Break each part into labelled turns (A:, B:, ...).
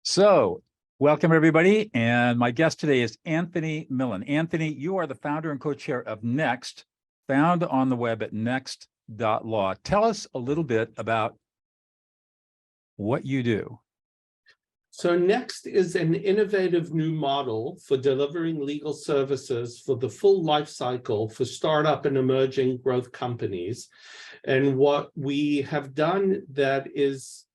A: So, welcome everybody. And my guest today is Anthony Millin. Anthony, you are the founder and co-chair of Next, found on the web at Next.Law. Tell us a little bit about what you do.
B: So Next is an innovative new model for delivering legal services for the full life cycle for startup and emerging growth companies. And what we have done that is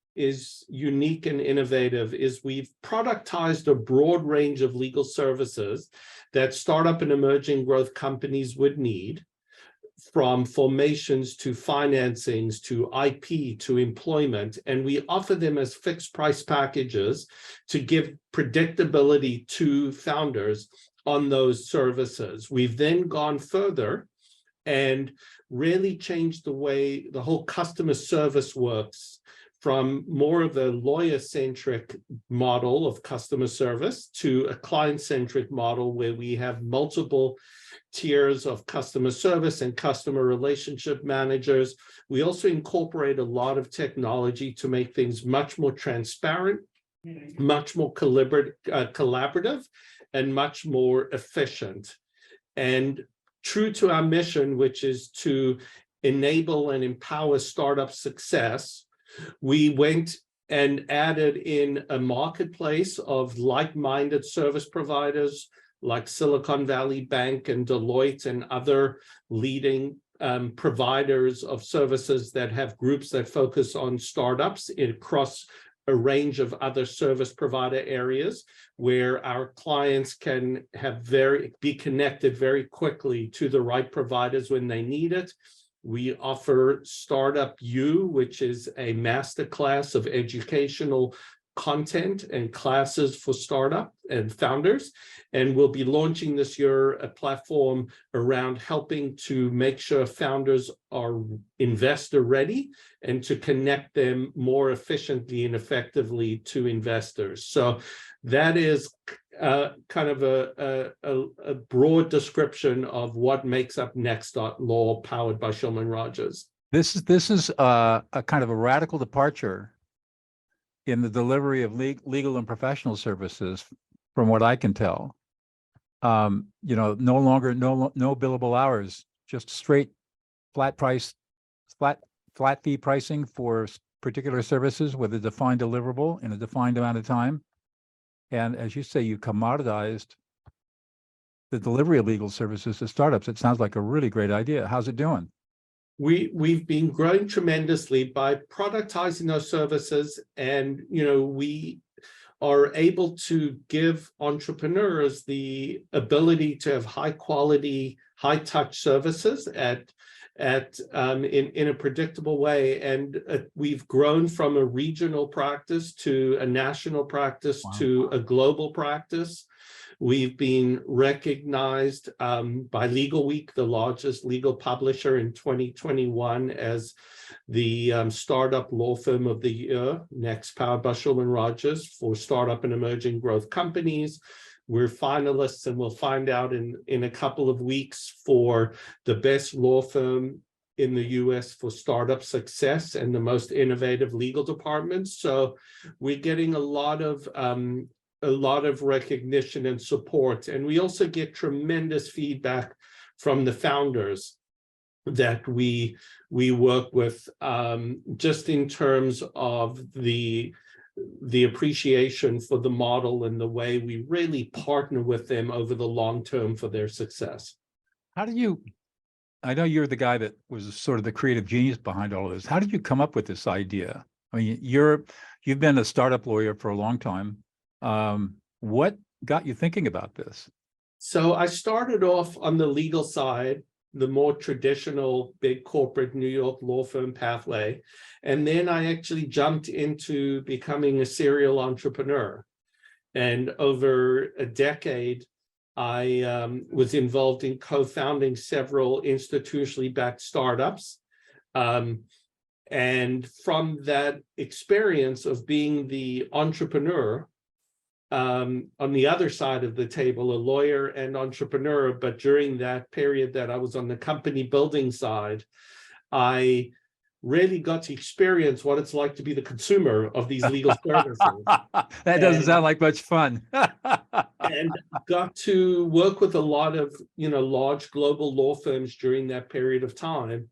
B: unique and innovative is we've productized a broad range of legal services that startup and emerging growth companies would need, from formations to financings to IP to employment, and we offer them as fixed price packages to give predictability to founders on those services. We've then gone further and really changed the way the whole customer service works, from more of a lawyer-centric model of customer service to a client-centric model where we have multiple tiers of customer service and customer relationship managers. We also incorporate a lot of technology to make things much more transparent, much more collaborative, and much more efficient. And true to our mission, which is to enable and empower startup success, we went and added in a marketplace of like-minded service providers like Silicon Valley Bank and Deloitte and other leading providers of services that have groups that focus on startups across a range of other service provider areas where our clients can have be connected very quickly to the right providers when they need it. We offer Startup U, which is a masterclass of educational content and classes for startup and founders. And we'll be launching this year a platform around helping to make sure founders are investor ready and to connect them more efficiently and effectively to investors. So that is kind of a broad description of what makes up Next.Law, powered by Shulman Rogers.
A: This is a kind of a radical departure in the delivery of legal and professional services, from what I can tell. No longer no billable hours, just straight flat fee pricing for particular services with a defined deliverable in a defined amount of time. And as you say, you commoditized the delivery of legal services to startups. It sounds like a really great idea. How's it doing?
B: We've been growing tremendously by productizing those services, and we are able to give entrepreneurs the ability to have high quality, high touch services in a predictable way. And we've grown from a regional practice to a national practice. Wow. To a global practice. We've been recognized by Legal Week, the largest legal publisher, in 2021 as the Startup Law Firm of the Year, Next, powered by Shulman Rogers, for startup and emerging growth companies. We're finalists, and we'll find out in a couple of weeks, for the best law firm in the US for startup success and the most innovative legal departments. So we're getting a lot of recognition and support. And we also get tremendous feedback from the founders that we work with, just in terms of the appreciation for the model and the way we really partner with them over the long term for their success.
A: I know you're the guy that was sort of the creative genius behind all of this. How did you come up with this idea? I mean, you've been a startup lawyer for a long time. What got you thinking about this?
B: So I started off on the legal side, the more traditional big corporate New York law firm pathway. And then I actually jumped into becoming a serial entrepreneur. And over a decade, I was involved in co-founding several institutionally backed startups. And from that experience of being the entrepreneur, on the other side of the table, a lawyer and entrepreneur, but during that period that I was on the company building side, I really got to experience what it's like to be the consumer of these legal services.
A: That doesn't sound like much fun.
B: And got to work with a lot of, large global law firms during that period of time,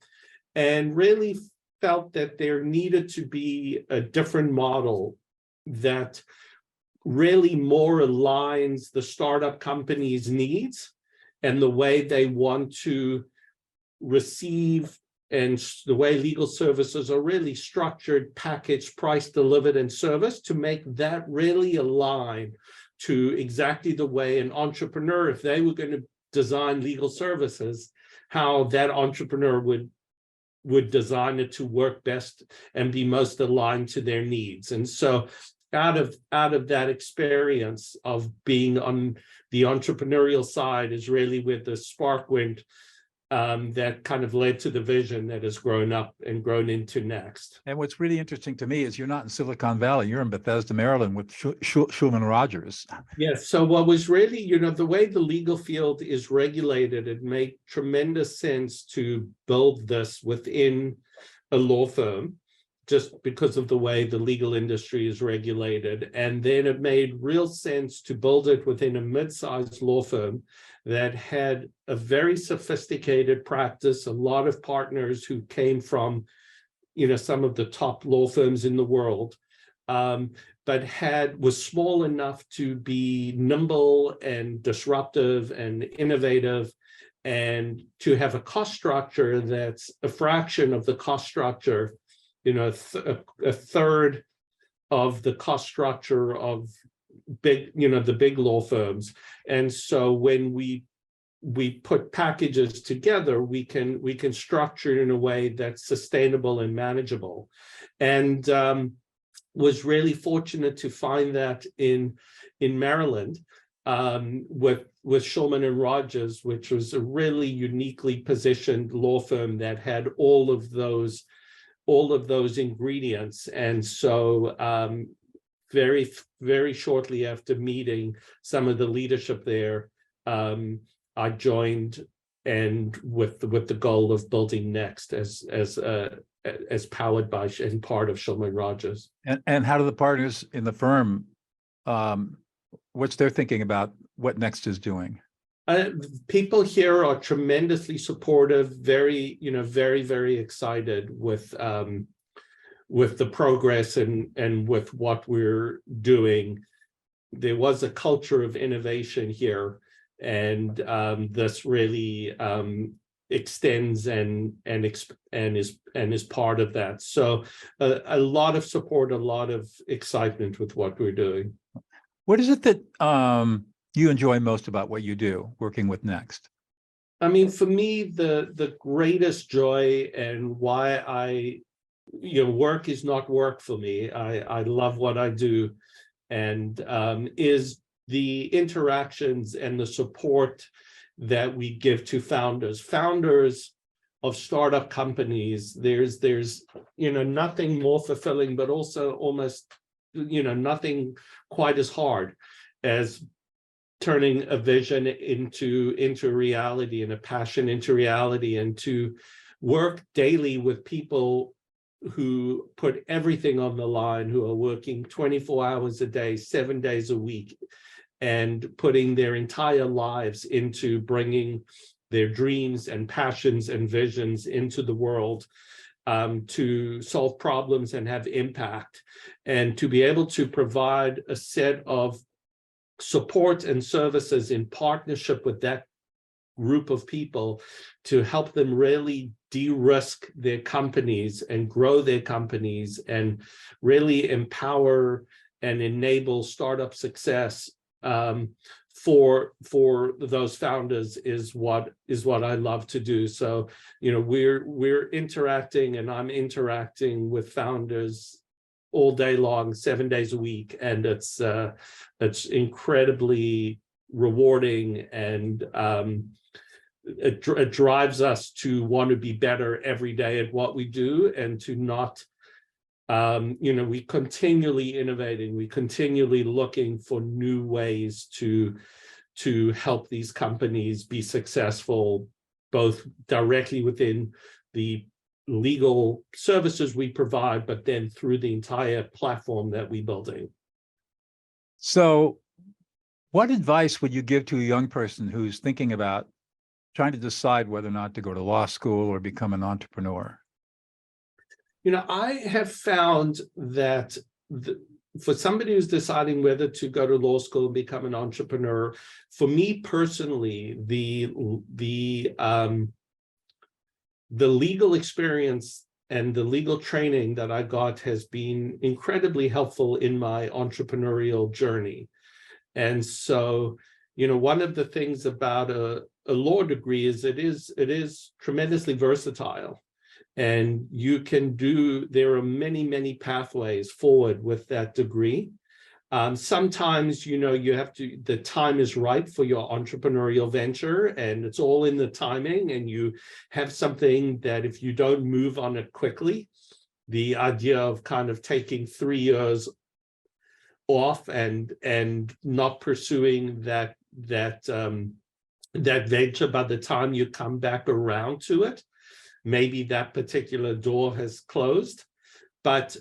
B: and really felt that there needed to be a different model that really more aligns the startup company's needs and the way they want to receive, and the way legal services are really structured, packaged, priced, delivered, and serviced, to make that really align to exactly the way an entrepreneur, if they were going to design legal services, how that entrepreneur would design it to work best and be most aligned to their needs. And so out of that experience of being on the entrepreneurial side is really where the spark went, that kind of led to the vision that has grown up and grown into Next.
A: And what's really interesting to me is you're not in Silicon Valley, you're in Bethesda, Maryland with Schulman Rogers.
B: Yes, so what was really, the way the legal field is regulated, it made tremendous sense to build this within a law firm, just because of the way the legal industry is regulated. And then it made real sense to build it within a mid-sized law firm that had a very sophisticated practice, a lot of partners who came from, some of the top law firms in the world, but was small enough to be nimble and disruptive and innovative, and to have a cost structure that's a fraction of the cost structure, a third of the cost structure of the big law firms. And so when we put packages together, we can structure it in a way that's sustainable and manageable. And was really fortunate to find that in Maryland, with Schulman and Rogers, which was a really uniquely positioned law firm that had all of those ingredients. And so very, very shortly after meeting some of the leadership there, I joined, and with the goal of building Next as powered by and part of Schulman Rogers.
A: And how do the partners in the firm, what's their thinking about what Next is doing?
B: People here are tremendously supportive, very, very, very excited with the progress and with what we're doing. There was a culture of innovation here, and this really extends and is part of that. So a lot of support, a lot of excitement with what we're doing.
A: What is it that you enjoy most about what you do, working with Next?
B: I mean, for me, the greatest joy, and why work is not work for me. I love what I do, and is the interactions and the support that we give to founders of startup companies. There's nothing more fulfilling, but also almost nothing quite as hard as turning a vision into reality, and a passion into reality, and to work daily with people who put everything on the line, who are working 24 hours a day, 7 days a week, and putting their entire lives into bringing their dreams and passions and visions into the world, to solve problems and have impact, and to be able to provide a set of support and services in partnership with that group of people to help them really de-risk their companies and grow their companies, and really empower and enable startup success for those founders is what I love to do. So we're interacting, and I'm interacting with founders all day long, 7 days a week, and it's incredibly rewarding, and it drives us to want to be better every day at what we do, and to not we continually innovating, we continually looking for new ways to help these companies be successful, both directly within the legal services we provide, but then through the entire platform that we're building.
A: So what advice would you give to a young person who's thinking about trying to decide whether or not to go to law school or become an entrepreneur?
B: I have found that for somebody who's deciding whether to go to law school and become an entrepreneur, for me personally, the legal experience and the legal training that I got has been incredibly helpful in my entrepreneurial journey. And so, one of the things about a law degree is it is tremendously versatile. And there are many, many pathways forward with that degree. Sometimes, the time is right for your entrepreneurial venture, and it's all in the timing, and you have something that if you don't move on it quickly, the idea of kind of taking 3 years off and not pursuing that venture, by the time you come back around to it, maybe that particular door has closed. But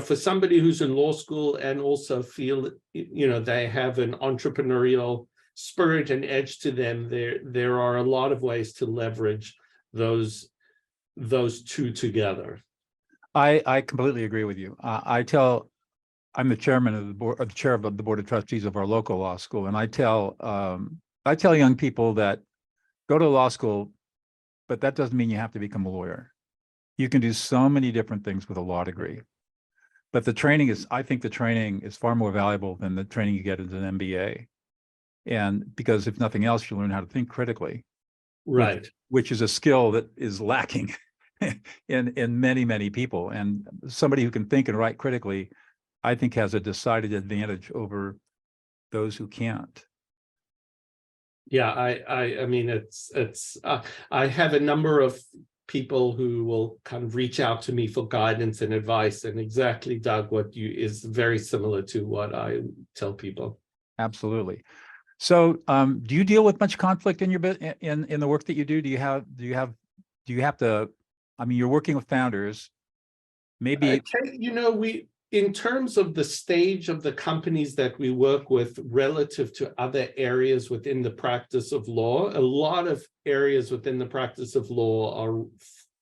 B: for somebody who's in law school and also feel they have an entrepreneurial spirit and edge to them, there are a lot of ways to leverage those two together.
A: I completely agree with you. I'm the chairman of the board, or the chair of the board of trustees of our local law school, and I tell young people that go to law school, but that doesn't mean you have to become a lawyer. You can do so many different things with a law degree. But I think the training is far more valuable than the training you get as an MBA. And because if nothing else, you learn how to think critically.
B: Right.
A: Which is a skill that is lacking in many, many people. And somebody who can think and write critically, I think, has a decided advantage over those who can't.
B: Yeah, I mean, I have a number of people who will kind of reach out to me for guidance and advice, and exactly, Doug, is very similar to what I tell people.
A: Absolutely. So, do you deal with much conflict in your in the work that you do? Do you have to? I mean, you're working with founders. Maybe
B: in terms of the stage of the companies that we work with relative to other areas within the practice of law, a lot of areas within the practice of law are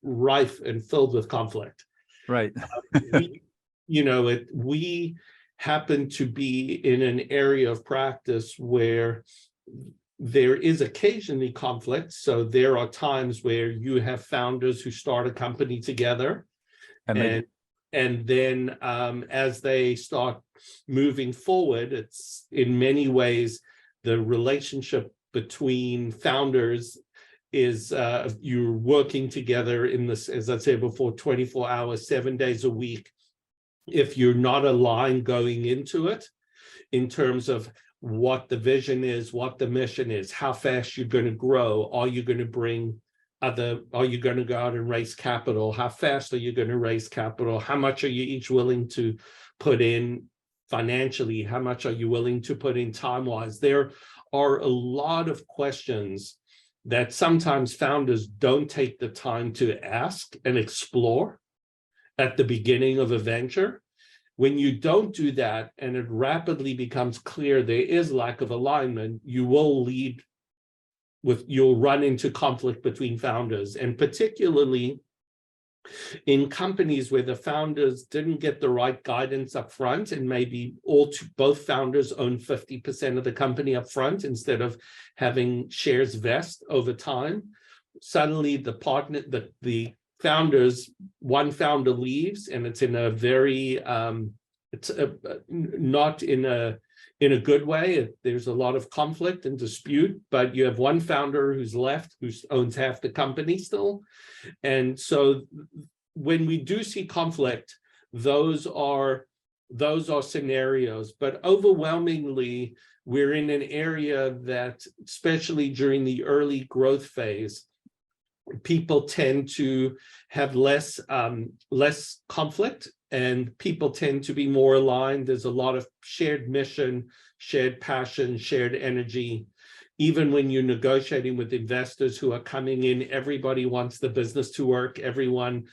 B: rife and filled with conflict.
A: Right.
B: We happen to be in an area of practice where there is occasionally conflict. So there are times where you have founders who start a company together, and then as they start moving forward, it's in many ways the relationship between founders is you're working together in this, as I said before, 24 hours, 7 days a week. If you're not aligned going into it in terms of what the vision is, what the mission is, how fast you're going to grow, are you going to go out and raise capital? How fast are you going to raise capital? How much are you each willing to put in financially? How much are you willing to put in time-wise? There are a lot of questions that sometimes founders don't take the time to ask and explore at the beginning of a venture. When you don't do that and it rapidly becomes clear there is lack of alignment, you'll run into conflict between founders, and particularly in companies where the founders didn't get the right guidance up front, and maybe both founders own 50% of the company up front instead of having shares vest over time. Suddenly the founders, one founder leaves, and it's in a very not in a good way. There's a lot of conflict and dispute, but you have one founder who's left, who owns half the company still. And so when we do see conflict, those are scenarios, but overwhelmingly, we're in an area that, especially during the early growth phase, people tend to have less conflict, and people tend to be more aligned. There's a lot of shared mission, shared passion, shared energy. even when you're negotiating with investors who are coming in, everybody wants the business to work. Everyone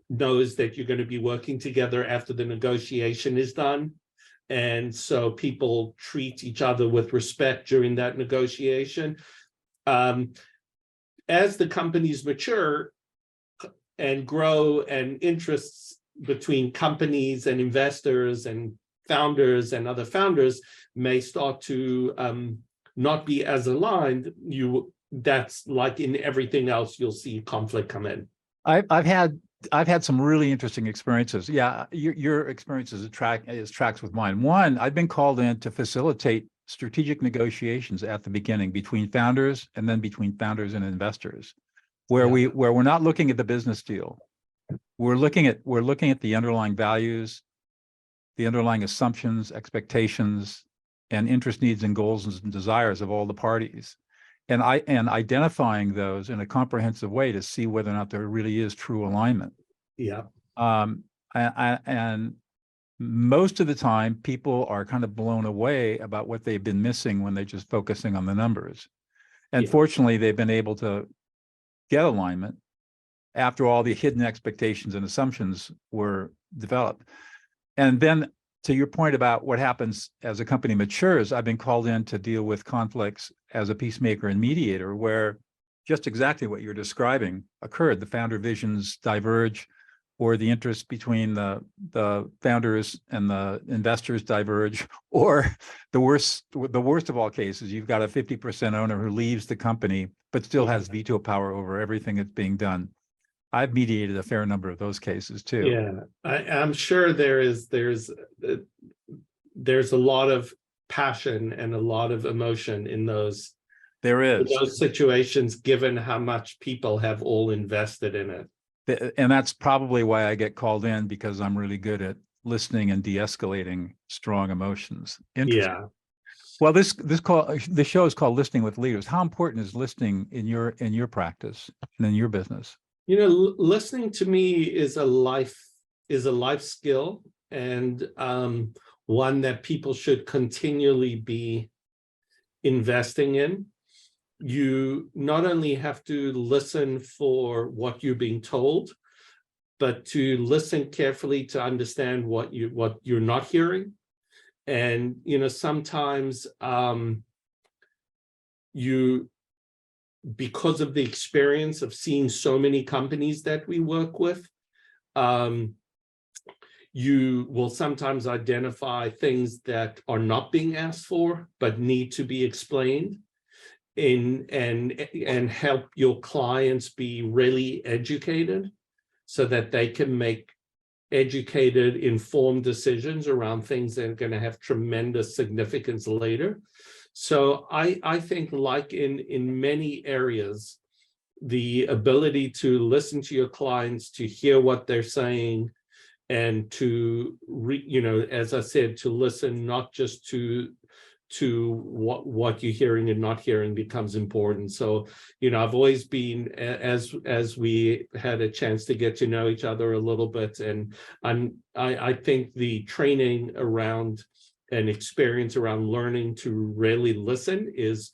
B: knows that you're going to be working together after the negotiation is done. And so people treat each other with respect during that negotiation. As the companies mature and grow, and interests between companies and investors and founders and other founders may start to not be as aligned, that's like in everything else, you'll see conflict come in.
A: I've had some really interesting experiences. Yeah, your experiences tracks with mine. One, I've been called in to facilitate strategic negotiations at the beginning between founders and then between founders and investors, where we're not looking at the business deal. We're looking at the underlying values, the underlying assumptions, expectations, and interest, needs, and goals and desires of all the parties. And identifying those in a comprehensive way to see whether or not there really is true alignment.
B: Yeah.
A: And most of the time, people are kind of blown away about what they've been missing when they're just focusing on the numbers. And fortunately, they've been able to get alignment after all the hidden expectations and assumptions were developed. And then, to your point about what happens as a company matures, I've been called in to deal with conflicts as a peacemaker and mediator, where just exactly what you're describing occurred. The founder visions diverge, or the interests between the founders and the investors diverge, or the worst of all cases, you've got a 50% owner who leaves the company but still has veto power over everything that's being done. I've mediated a fair number of those cases too.
B: Yeah, I'm sure there's a lot of passion and a lot of emotion in those.
A: There is.
B: Those situations, given how much people have all invested in it.
A: And that's probably why I get called in, because I'm really good at listening and de-escalating strong emotions.
B: Yeah.
A: Well, this show is called Listening with Leaders. How important is listening in your practice and in your business?
B: You know, listening to me is a life skill, and one that people should continually be investing in. You not only have to listen for what you're being told, but to listen carefully to understand what you're not hearing. And you know, sometimes because of the experience of seeing so many companies that we work with, you will sometimes identify things that are not being asked for, but need to be explained, and help your clients be really educated so that they can make educated, informed decisions around things that are going to have tremendous significance later. So I think, like in many areas, the ability to listen to your clients, to hear what they're saying, and to as I said, to listen not just to what you're hearing and not hearing becomes important. So, you know, I've always been, as we had a chance to get to know each other a little bit, and I think the training around and experience around learning to really listen is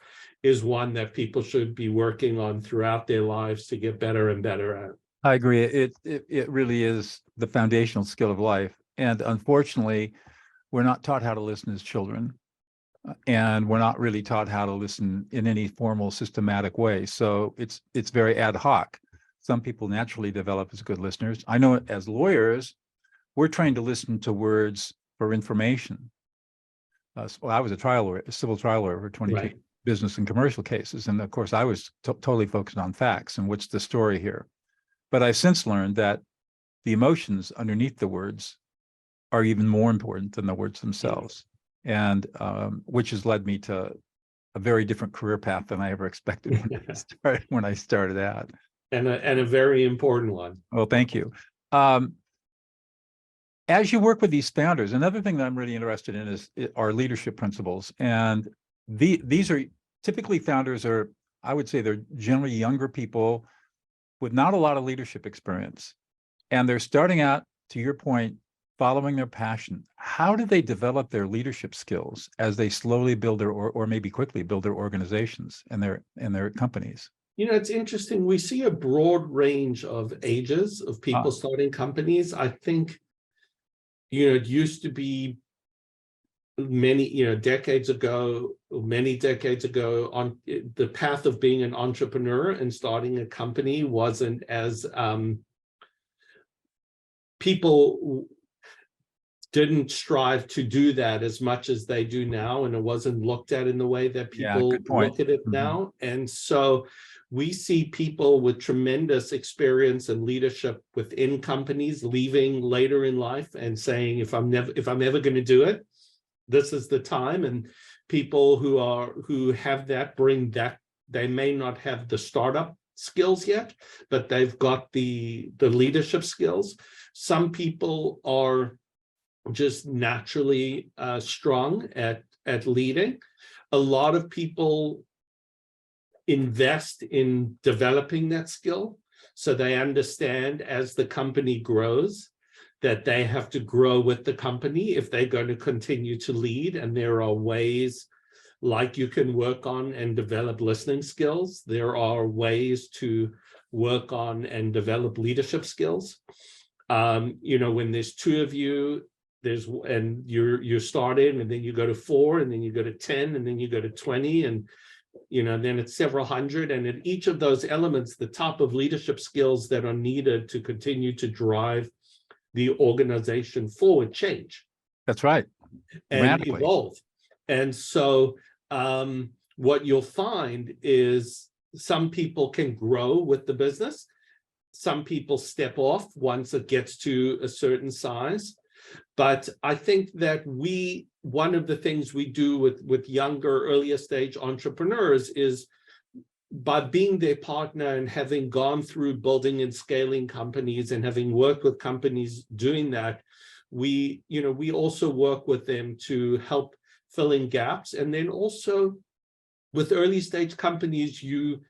B: one that people should be working on throughout their lives to get better and better at.
A: I agree. It really is the foundational skill of life. And unfortunately, we're not taught how to listen as children. And we're not really taught how to listen in any formal, systematic way. So it's very ad hoc. Some people naturally develop as good listeners. I know as lawyers, we're trained to listen to words for information. So I was a civil trial lawyer for 22 business and commercial cases. And of course, I was totally focused on facts and what's the story here. But I've since learned that the emotions underneath the words are even more important than the words themselves. And which has led me to a very different career path than I ever expected when I started out.
B: And a very important one.
A: Well, thank you. As you work with these founders, another thing that I'm really interested in are leadership principles. And these are typically, founders are, I would say, they're generally younger people with not a lot of leadership experience. And they're starting out, to your point, following their passion, how do they develop their leadership skills as they slowly build their, or maybe quickly build their organizations and their companies?
B: You know, it's interesting. We see a broad range of ages of people starting companies. I think, you know, it used to be many, you know, many decades ago, on the path of being an entrepreneur and starting a company wasn't as people didn't strive to do that as much as they do now, and it wasn't looked at in the way that people look at it now. And so we see people with tremendous experience and leadership within companies leaving later in life and saying, if I'm ever going to do it, this is the time. And people who have that bring that. They may not have the startup skills yet, but they've got the leadership skills. Some people are just naturally strong at leading. A lot of people invest in developing that skill, so they understand as the company grows that they have to grow with the company if they're going to continue to lead. And there are ways, like you can work on and develop listening skills. There are ways to work on and develop leadership skills. You know, when there's two of you, and you're starting, and then you go to 4, and then you go to 10, and then you go to 20, and you know, then it's several hundred. And in each of those elements, the type of leadership skills that are needed to continue to drive the organization forward change.
A: That's right.
B: And evolve. And so what you'll find is some people can grow with the business. Some people step off once it gets to a certain size. But I think that one of the things we do with younger, earlier stage entrepreneurs is, by being their partner and having gone through building and scaling companies and having worked with companies doing that, we also work with them to help fill in gaps. And then also with early stage companies, in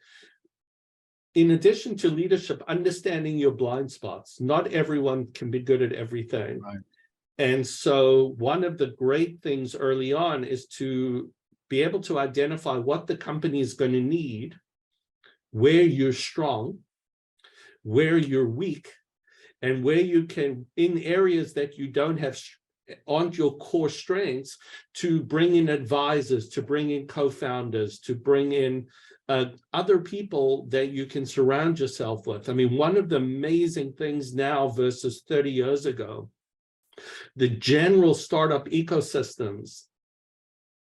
B: addition to leadership, understanding your blind spots. Not everyone can be good at everything.
A: Right.
B: And so one of the great things early on is to be able to identify what the company is going to need, where you're strong, where you're weak, and where you can, in areas that you don't have, aren't your core strengths, to bring in advisors, to bring in co-founders, to bring in other people that you can surround yourself with. I mean, one of the amazing things now versus 30 years ago, the general startup ecosystems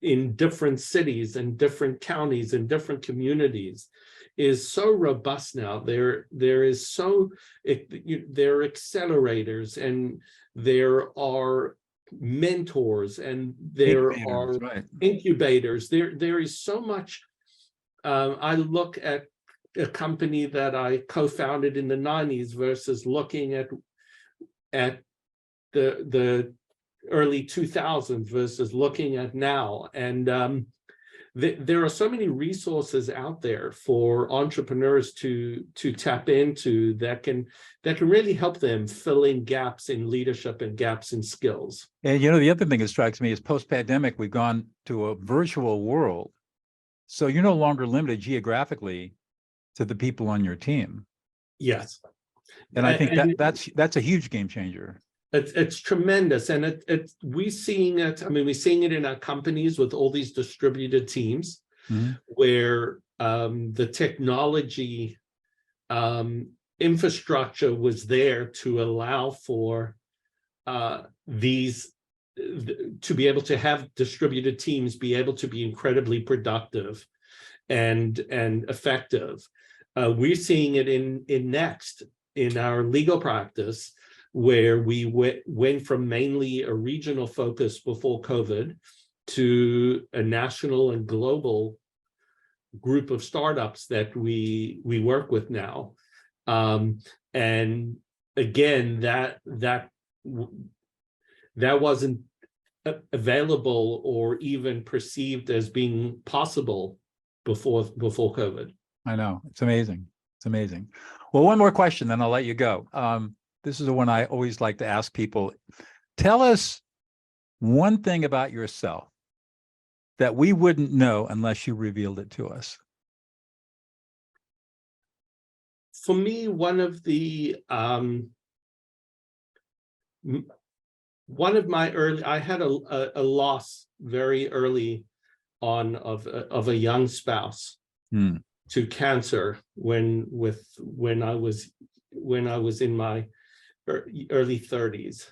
B: in different cities and different counties and different communities is so robust now. There are accelerators, and there are mentors, and there are incubators. There is so much. I look at a company that I co-founded in the 90s versus looking at the early 2000s versus looking at now. And there are so many resources out there for entrepreneurs to tap into that can really help them fill in gaps in leadership and gaps in skills.
A: And you know, the other thing that strikes me is post-pandemic, we've gone to a virtual world. So you're no longer limited geographically to the people on your team.
B: Yes.
A: And I think that's a huge game changer.
B: It's tremendous. And we're seeing it. I mean, we're seeing it in our companies with all these distributed teams, where the technology infrastructure was there to allow for these, to be able to have distributed teams be able to be incredibly productive and effective. We're seeing it in Next, in our legal practice, where we went from mainly a regional focus before COVID to a national and global group of startups that we work with now. And again, that wasn't available or even perceived as being possible before COVID.
A: I know, it's amazing. It's amazing. Well, one more question, then I'll let you go. This is the one I always like to ask people. Tell us one thing about yourself that we wouldn't know unless you revealed it to us.
B: For me, one of my early, I had a loss very early on of a young spouse to cancer when I was in my early 30s,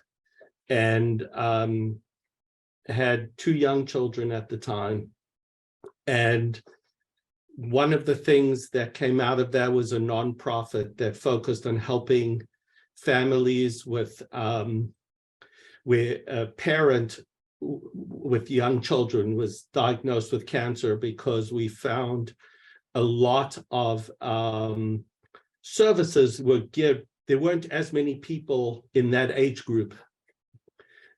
B: and had 2 young children at the time. And one of the things that came out of that was a nonprofit that focused on helping families with where a parent with young children was diagnosed with cancer, because we found a lot of services were given. There weren't as many people in that age group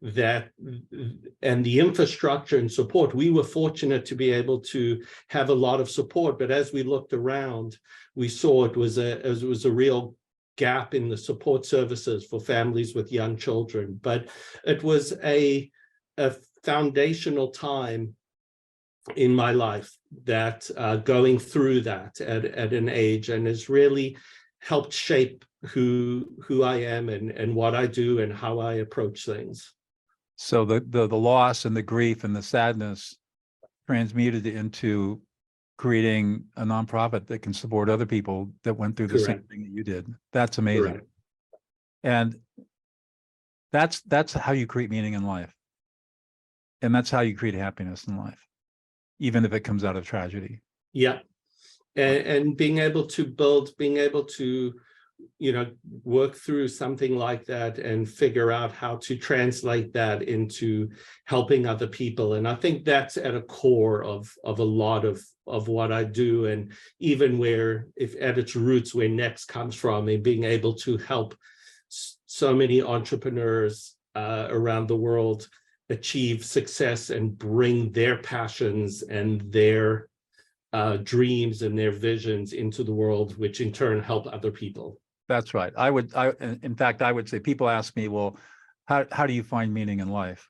B: and the infrastructure and support. We were fortunate to be able to have a lot of support, but as we looked around, we saw it was a real gap in the support services for families with young children. But it was a foundational time in my life that going through that at an age, and has really helped shape who I am and what I do and how I approach things.
A: So the loss and the grief and the sadness transmuted into creating a nonprofit that can support other people that went through the same thing that you did. That's amazing.
B: Correct.
A: And that's how you create meaning in life. And that's how you create happiness in life, even if it comes out of tragedy.
B: Yeah. And being able to work through something like that and figure out how to translate that into helping other people. And I think that's at a core of a lot of what I do, and even if at its roots where Next comes from, and being able to help so many entrepreneurs around the world achieve success and bring their passions and their dreams and their visions into the world, which in turn help other people.
A: That's right. In fact, I would say, people ask me, well, how do you find meaning in life?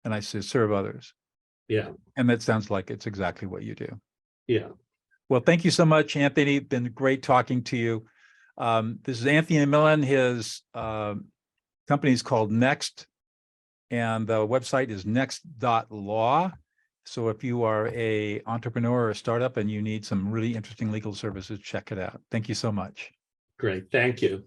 A: And I say, serve others.
B: Yeah.
A: And that sounds like it's exactly what you do.
B: Yeah.
A: Well, thank you so much, Anthony. Been great talking to you. This is Anthony Millin. His company is called Next, and the website is Next.Law. So if you are an entrepreneur or a startup and you need some really interesting legal services, check it out. Thank you so much.
B: Great. Thank you.